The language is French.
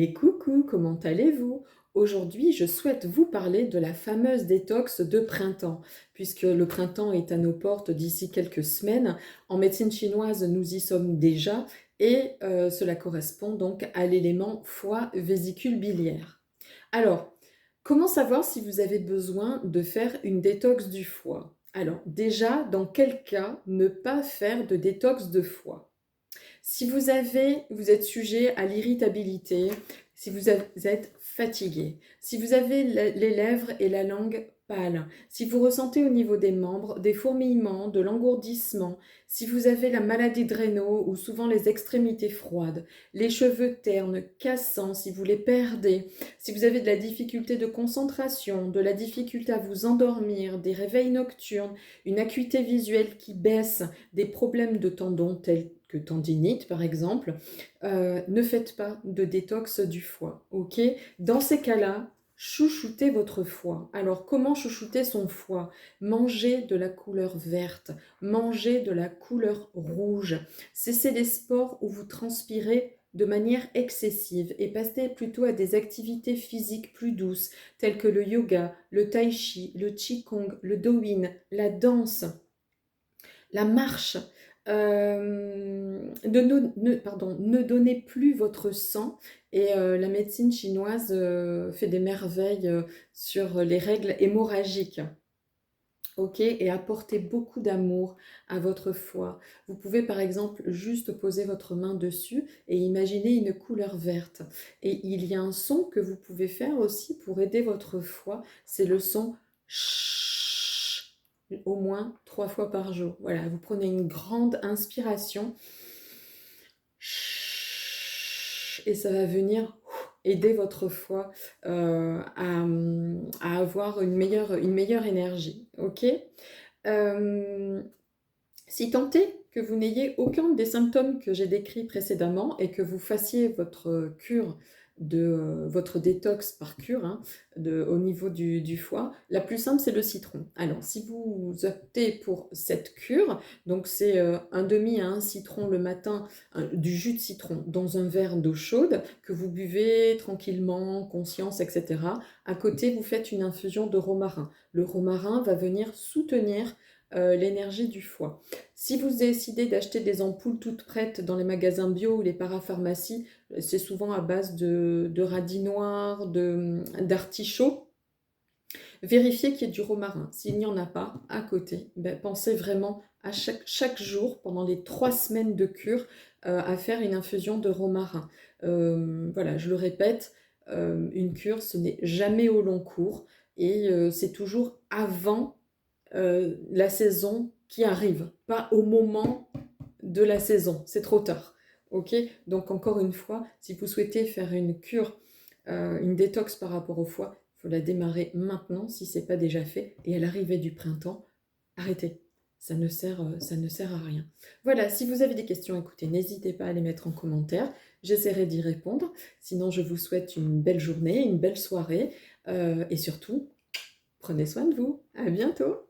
Et coucou, comment allez-vous? Aujourd'hui, je souhaite vous parler de la fameuse détox de printemps, puisque le printemps est à nos portes d'ici quelques semaines. En médecine chinoise, nous y sommes déjà et cela correspond donc à l'élément foie, vésicule biliaire. Alors, comment savoir si vous avez besoin de faire une détox du foie? Alors, déjà, dans quel cas ne pas faire de détox de foie? Si vous êtes sujet à l'irritabilité, si vous êtes fatigué, si vous avez les lèvres et la langue pâles, si vous ressentez au niveau des membres des fourmillements, de l'engourdissement, si vous avez la maladie de Raynaud ou souvent les extrémités froides, les cheveux ternes, cassants, si vous les perdez, si vous avez de la difficulté de concentration, de la difficulté à vous endormir, des réveils nocturnes, une acuité visuelle qui baisse, des problèmes de tendons tels que tendinite par exemple, ne faites pas de détox du foie, ok? Dans ces cas-là, chouchoutez votre foie. Alors comment chouchouter son foie? Mangez de la couleur verte, mangez de la couleur rouge, cessez les sports où vous transpirez de manière excessive et passez plutôt à des activités physiques plus douces telles que le yoga, le tai chi, le qigong, le douyin, la danse, la marche. Ne donnez plus votre sang et la médecine chinoise fait des merveilles sur les règles hémorragiques. Ok, et apportez beaucoup d'amour à votre foie. Vous pouvez par exemple juste poser votre main dessus et imaginer une couleur verte. Et il y a un son que vous pouvez faire aussi pour aider votre foie, c'est le son ch, au moins 3 fois par jour. Voilà, vous prenez une grande inspiration et ça va venir aider votre foie à avoir une meilleure énergie. Ok. Euh, Si tant est que vous n'ayez aucun des symptômes que j'ai décrits précédemment et que vous fassiez votre cure votre détox par cure au niveau du foie, la plus simple c'est le citron. Alors si vous optez pour cette cure, donc c'est un demi à un citron le matin, du jus de citron dans un verre d'eau chaude que vous buvez tranquillement, conscience, etc. À côté, vous faites une infusion de romarin. Le romarin va venir soutenir l'énergie du foie. Si vous décidez d'acheter des ampoules toutes prêtes dans les magasins bio ou les parapharmacies, c'est souvent à base de radis noirs, d'artichaut. Vérifiez qu'il y ait du romarin. S'il n'y en a pas, à côté, pensez vraiment à chaque jour, pendant les 3 semaines de cure, à faire une infusion de romarin. Voilà, je le répète, une cure, ce n'est jamais au long cours et c'est toujours avant la saison qui arrive, pas au moment de la saison, c'est trop tard. Ok, donc encore une fois, si vous souhaitez faire une cure, une détox par rapport au foie, il faut la démarrer maintenant si ce n'est pas déjà fait. Et à l'arrivée du printemps, arrêtez. Ça ne sert à rien. Voilà, si vous avez des questions, écoutez, n'hésitez pas à les mettre en commentaire. J'essaierai d'y répondre. Sinon, je vous souhaite une belle journée, une belle soirée. Et surtout, prenez soin de vous. À bientôt.